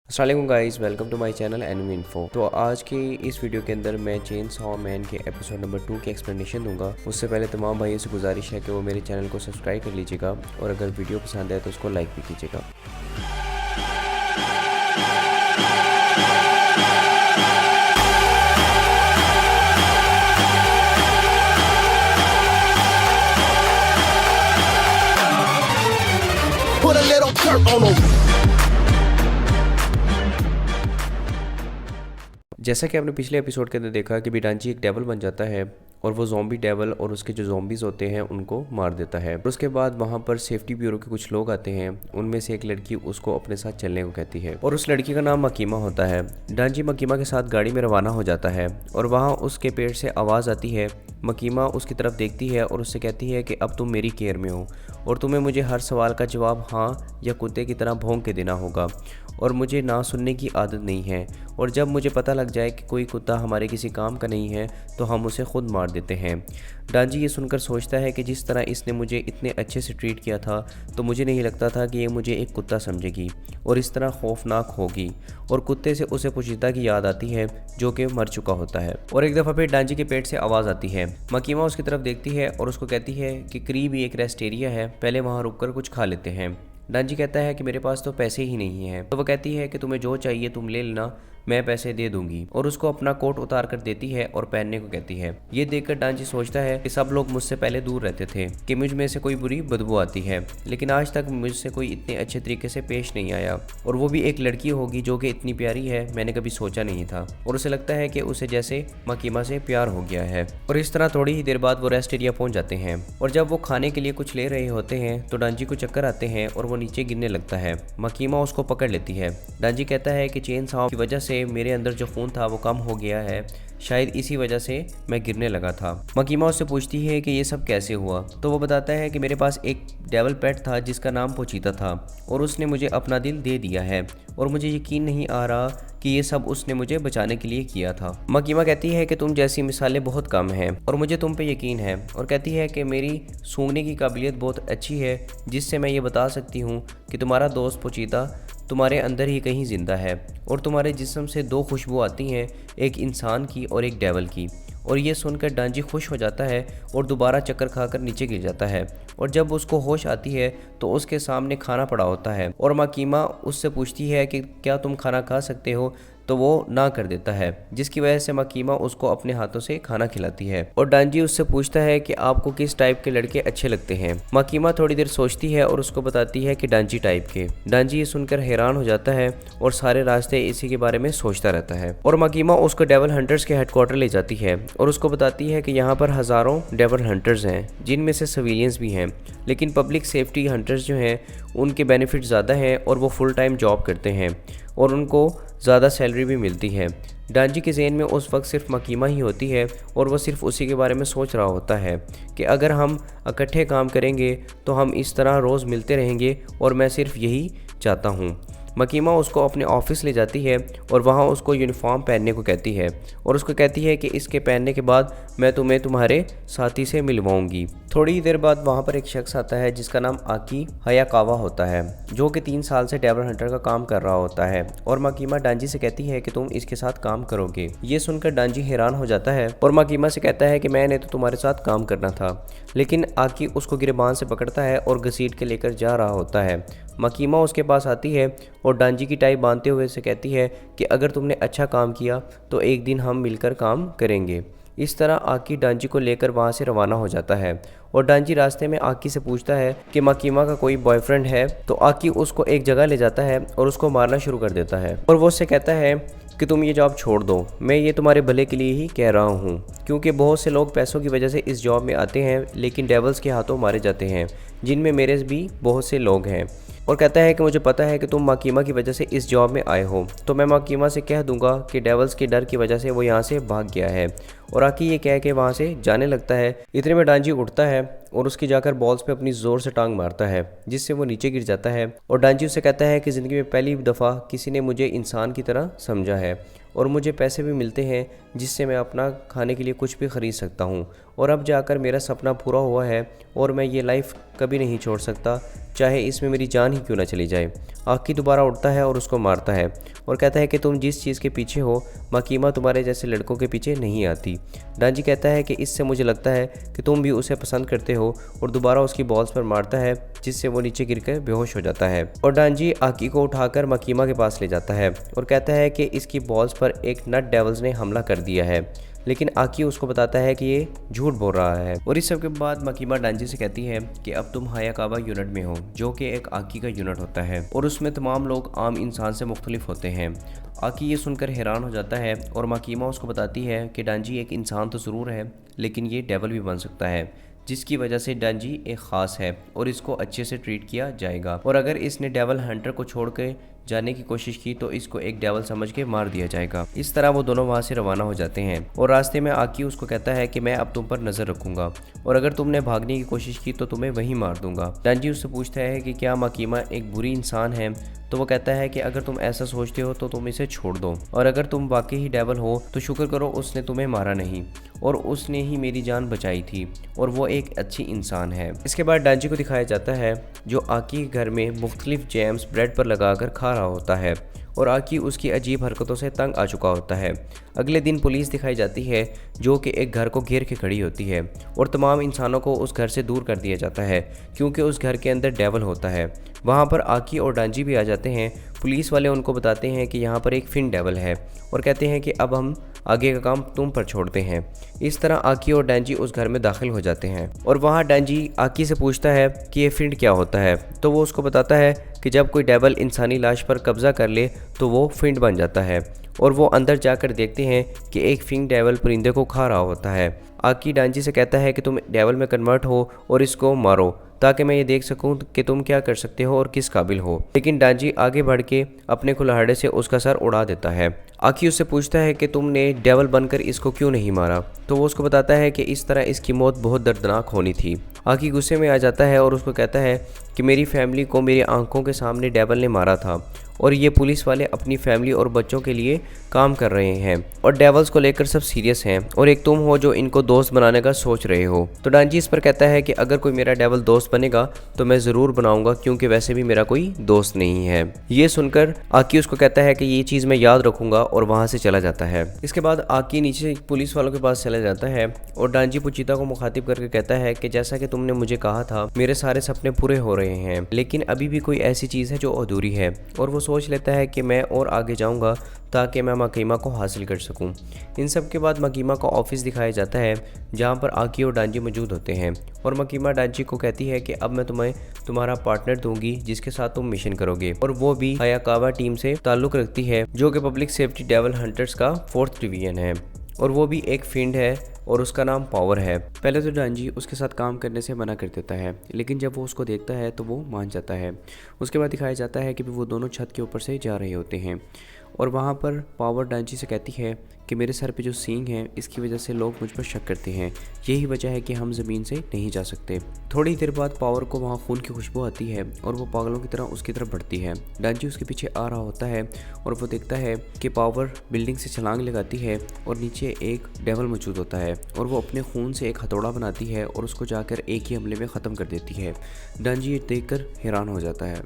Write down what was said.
अस्सलाम guys, welcome to my channel enemy info. तो आज की इस वीडियो के अंदर मैं चेनसॉ मैन के एपिसोड नंबर 2 की एक्सप्लेनेशन दूंगा। उससे पहले तमाम भाइयों से गुजारिश है कि वो मेरे चैनल को सब्सक्राइब कर लीजिएगा और अगर वीडियो पसंद आए तो उसको लाइक भी कीजिएगा। Put a little dirt on them. जैसा कि आपने पिछले एपिसोड के अंदर देखा कि बिडांची एक डेवल बन जाता है और वो ज़ॉम्बी डेवल और उसके जो ज़ॉम्बीज़ होते हैं उनको मार देता है। और उसके बाद वहाँ पर सेफ्टी ब्यूरो के कुछ लोग आते हैं, उनमें से एक लड़की उसको अपने साथ चलने को कहती है और उस लड़की का नाम मकीमा होता है। डांजी मकीमा के साथ गाड़ी में रवाना हो जाता है और वहाँ उसके पेट से आवाज़ आती है। मकीमा उसकी तरफ देखती है और उससे कहती है कि अब तुम मेरी केयर में हो और तुम्हें मुझे हर सवाल का जवाब हाँ या कुत्ते की तरह भौंक के देना होगा और मुझे ना सुनने की आदत नहीं है, और जब मुझे पता लग जाए कि कोई कुत्ता हमारे किसी काम का नहीं है तो हम उसे खुद मार देते हैं। डांजी ये सुनकर सोचता है कि जिस तरह इसने मुझे इतने अच्छे से ट्रीट किया था तो मुझे नहीं लगता था कि ये मुझे एक कुत्ता समझेगी और इस तरह खौफनाक होगी, और कुत्ते से उसे पोशीदा की याद आती है जो कि मर चुका होता है। और एक दफ़ा फिर डांजी के पेट से आवाज़ आती है। मकीमा उसकी तरफ देखती है और उसको कहती है कि करीब ही एक रेस्ट एरिया है, पहले वहाँ रुककर कुछ खा लेते हैं। डांजी कहता है कि मेरे पास तो पैसे ही नहीं हैं। तो वो कहती है कि तुम्हें जो चाहिए तुम ले लेना, मैं पैसे दे दूंगी, और उसको अपना कोट उतार कर देती है और पहनने को कहती है। ये देखकर डांजी सोचता है कि सब लोग मुझसे पहले दूर रहते थे कि मुझ में से कोई बुरी बदबू आती है, लेकिन आज तक मुझसे कोई इतने अच्छे तरीके से पेश नहीं आया, और वो भी एक लड़की होगी जो कि इतनी प्यारी है, मैंने कभी सोचा नहीं था। और उसे लगता है कि उसे जैसे मकीमा से प्यार हो गया है। और इस तरह थोड़ी ही देर बाद वो रेस्ट एरिया पहुंच जाते हैं और जब वो खाने के लिए कुछ ले रहे होते हैं तो डांजी को चक्कर आते हैं और वो नीचे गिरने लगता है। मकीमा उसको पकड़ लेती है। डांजी कहता है कि चेनसॉ की वजह से मेरे अंदर जो खून था वो कम हो गया है, शायद इसी वजह से मैं गिरने लगा था। मकीमा उससे पूछती है कि ये सब कैसे हुआ, तो वो बताता है कि मेरे पास एक डेवल पेट था जिसका नाम पोचीता था और उसने मुझे अपना दिल दे दिया है और मुझे यकीन नहीं आ रहा कि ये सब उसने मुझे बचाने के लिए किया था। मकीमा कहती है कि तुम जैसी मिसालें बहुत कम हैं और मुझे तुम पे यकीन है, और कहती है कि मेरी सूंघने की काबिलियत बहुत अच्छी है जिससे मैं ये बता सकती हूँ कि तुम्हारा दोस्त पोचीता तुम्हारे अंदर ही कहीं ज़िंदा है और तुम्हारे जिस्म से दो खुशबू आती हैं, एक इंसान की और एक डेवल की। और ये सुनकर डांजी खुश हो जाता है और दोबारा चक्कर खाकर नीचे गिर जाता है, और जब उसको होश आती है तो उसके सामने खाना पड़ा होता है और मकीमा उससे पूछती है कि क्या तुम खाना खा सकते हो, तो वो ना कर देता है, जिसकी वजह से मकीमा उसको अपने हाथों से खाना खिलाती है। और डांजी उससे पूछता है कि आपको किस टाइप के लड़के अच्छे लगते हैं। मकीमा थोड़ी देर सोचती है और उसको बताती है कि डांजी टाइप के। डांजी ये सुनकर हैरान हो जाता है और सारे रास्ते इसी के बारे में सोचता रहता है। और मकीमा उसको डेवल हंटर्स के हेडक्वार्टर ले जाती है और उसको बताती है कि यहाँ पर हज़ारों डेवल हंटर्स हैं, जिनमें से सिविलियंस भी हैं, लेकिन पब्लिक सेफ्टी हंटर्स जो हैं उनके बेनिफिट ज़्यादा हैं और वो फुल टाइम जॉब करते हैं और उनको ज़्यादा सैलरी भी मिलती है। डांजी के ज़हन में उस वक्त सिर्फ मकीमा ही होती है और वह सिर्फ उसी के बारे में सोच रहा होता है कि अगर हम इकट्ठे काम करेंगे तो हम इस तरह रोज़ मिलते रहेंगे, और मैं सिर्फ यही चाहता हूँ। मकीमा उसको अपने ऑफिस ले जाती है और वहाँ उसको यूनिफॉर्म पहनने को कहती है और उसको कहती है कि इसके पहनने के बाद मैं तुम्हें तुम्हारे साथी से मिलवाऊंगी। थोड़ी ही देर बाद वहाँ पर एक शख्स आता है जिसका नाम आकी हयाकावा होता है, जो कि 3 साल से डेवल हंटर का काम कर रहा होता है, और मकीमा डांजी से कहती है कि तुम इसके साथ काम करोगे। ये सुनकर डांजी हैरान हो जाता है और मकीमा से कहता है कि मैंने तो तुम्हारे साथ काम करना था, लेकिन आकी उसको गिरबान से पकड़ता है और घसीट के लेकर जा रहा होता है। मकीमा उसके पास आती है और डांजी की टाई बांधते हुए से कहती है कि अगर तुमने अच्छा काम किया तो एक दिन हम मिलकर काम करेंगे। इस तरह आकी डांजी को लेकर वहाँ से रवाना हो जाता है और डांजी रास्ते में आकी से पूछता है कि मकीमा का कोई बॉयफ्रेंड है, तो आकी उसको एक जगह ले जाता है और उसको मारना शुरू कर देता है और वो उससे कहता है कि तुम ये जॉब छोड़ दो, मैं ये तुम्हारे भले के लिए ही कह रहा हूँ, क्योंकि बहुत से लोग पैसों की वजह से इस जॉब में आते हैं लेकिन डेवल्स के हाथों मारे जाते हैं, जिनमें मेरे भी बहुत से लोग हैं। और कहता है कि मुझे पता है कि तुम मकीमा की वजह से इस जॉब में आए हो, तो मैं मकीमा से कह दूंगा कि डेवल्स के डर की वजह से वो यहाँ से भाग गया है और आकी ये कह के वहाँ से जाने लगता है। इतने में डांजी उठता है और उसकी जाकर बॉल्स पे अपनी ज़ोर से टांग मारता है, जिससे वो नीचे गिर जाता है। और डांजी उससे कहता है कि ज़िंदगी में पहली दफ़ा किसी ने मुझे इंसान की तरह समझा है और मुझे पैसे भी मिलते हैं जिससे मैं अपना खाने के लिए कुछ भी ख़रीद सकता हूँ। और अब जाकर मेरा सपना पूरा हुआ है और मैं ये लाइफ कभी नहीं छोड़ सकता, चाहे इसमें मेरी जान ही क्यों ना चली जाए। आकी दोबारा उठता है और उसको मारता है और कहता है कि तुम जिस चीज़ के पीछे हो मकीमा तुम्हारे जैसे लड़कों के पीछे नहीं आती। डांजी कहता है कि इससे मुझे लगता है कि तुम भी उसे पसंद करते हो और दोबारा उसकी बॉल्स पर मारता है, जिससे वो नीचे गिरकर बेहोश हो जाता है। और डांजी आकी को उठाकर मकीमा के पास ले जाता है और कहता है कि इसकी बॉल्स पर एक नट डेवल्स ने हमला कर दिया है, लेकिन आकी उसको बताता है कि ये झूठ बोल रहा है। और इस सब के बाद मकीमा डांजी से कहती है कि अब तुम हायाकावा यूनिट में हो, जो कि एक आकी का यूनिट होता है और उसमें तमाम लोग आम इंसान से मुख्तलिफ होते हैं। आकी ये सुनकर हैरान हो जाता है और मकीमा उसको बताती है कि डांजी एक इंसान तो ज़रूर है, लेकिन ये डेवल भी बन सकता है, जिसकी वजह से डांजी एक ख़ास है और इसको अच्छे से ट्रीट किया जाएगा। और अगर इसने डेवल हंटर को छोड़ के जाने की कोशिश की तो इसको एक डेवल समझ के मार दिया जाएगा। इस तरह वो दोनों वहाँ से रवाना हो जाते हैं और रास्ते में आकी उसको कहता है कि मैं अब तुम पर नज़र रखूंगा और अगर तुमने भागने की कोशिश की तो तुम्हें वहीं मार दूंगा। डांजी उससे पूछता है कि क्या मकीमा एक बुरी इंसान है, तो वो कहता है कि अगर तुम ऐसा सोचते हो तो तुम इसे छोड़ दो और अगर तुम वाकई ही डेवल हो तो शुक्र करो उसने तुम्हें मारा नहीं और उसने ही मेरी जान बचाई थी और वो एक अच्छी इंसान है। इसके बाद डांजी को दिखाया जाता है जो आकी के घर में मुख्तलिफ जैम्स ब्रेड पर लगाकर खा रहा होता है और आकी उसकी अजीब हरकतों से तंग आ चुका होता है। अगले दिन पुलिस दिखाई जाती है जो कि एक घर को घेर के खड़ी होती है और तमाम इंसानों को उस घर से दूर कर दिया जाता है क्योंकि उस घर के अंदर डेवल होता है। वहाँ पर आकी और डांजी भी आ जाते हैं। पुलिस वाले उनको बताते हैं कि यहाँ पर एक फिन डेवल है और कहते हैं कि अब हम आगे का काम तुम पर छोड़ते हैं। इस तरह आकी और डांजी उस घर में दाखिल हो जाते हैं और वहाँ डांजी आकी से पूछता है कि ये फिंड क्या होता है, तो वो उसको बताता है कि जब कोई डेवल इंसानी लाश पर कब्जा कर ले तो वो फिंड बन जाता है। और वो अंदर जाकर देखते हैं कि एक फिंग डेवल परिंदे को खा रहा होता है। आकी डांजी से कहता है कि तुम डेवल में कन्वर्ट हो और इसको मारो ताकि मैं ये देख सकूं कि तुम क्या कर सकते हो और किस काबिल हो। लेकिन डांजी आगे बढ़ के अपने कुल्हाड़े से उसका सर उड़ा देता है। आकी उससे पूछता है कि तुमने डेवल बनकर इसको क्यों नहीं मारा, तो वो उसको बताता है कि इस तरह इसकी मौत बहुत दर्दनाक होनी थी। आकी गुस्से में आ जाता है और उसको कहता है कि मेरी फैमिली को मेरी आंखों के सामने डेवल ने मारा था और ये पुलिस वाले अपनी फैमिली और बच्चों के लिए काम कर रहे हैं और डेवल्स को लेकर सब सीरियस हैं और एक तुम हो जो इनको दोस्त बनाने का सोच रहे हो। तो डांजी इस पर कहता है कि अगर कोई मेरा डेवल दोस्त बनेगा तो मैं ज़रूर बनाऊंगा क्योंकि वैसे भी मेरा कोई दोस्त नहीं है। ये सुनकर आकी उसको कहता है कि ये चीज़ मैं याद रखूंगा और वहाँ से चला जाता है। इसके बाद आकी नीचे पुलिस वालों के पास चला जाता है और डांजी पुचीता को मुखातिब करके कहता है कि जैसा कि तुमने मुझे कहा था मेरे सारे सपने पूरे हो रहे हैं, लेकिन अभी भी कोई ऐसी चीज़ है जो अधूरी है। और वो सोच लेता है कि मैं और आगे जाऊंगा ताकि मैं मकीमा को हासिल कर सकूं। इन सब के बाद मकीमा का ऑफिस दिखाया जाता है जहां पर आकी और डांजी मौजूद होते हैं और मकीमा डांजी को कहती है कि अब मैं तुम्हें तुम्हारा पार्टनर दूंगी जिसके साथ तुम मिशन करोगे और वो भी हायाकावा टीम से ताल्लुक़ रखती है जो कि पब्लिक सेफ्टी डेवल हंटर्स का 4th डिवीजन है और वो भी एक फिंड है और उसका नाम पावर है। पहले तो डांजी उसके साथ काम करने से मना कर देता है, लेकिन जब वो उसको देखता है तो वो मान जाता है। उसके बाद दिखाया जाता है कि वो दोनों छत के ऊपर से जा रहे होते हैं और वहाँ पर पावर डांजी से कहती है कि मेरे सर पे जो सींग हैं इसकी वजह से लोग मुझ पर शक करते हैं, यही वजह है कि हम ज़मीन से नहीं जा सकते। थोड़ी देर बाद पावर को वहाँ खून की खुशबू आती है और वो पागलों की तरह उसकी तरफ बढ़ती है। डांजी उसके पीछे आ रहा होता है और वो देखता है कि पावर बिल्डिंग से छलांग लगाती है और नीचे एक डेवल मौजूद होता है और वो अपने खून से एक हथौड़ा बनाती है और उसको जाकर एक ही हमले में ख़त्म कर देती है। डांजी ये देखकर हैरान हो जाता है।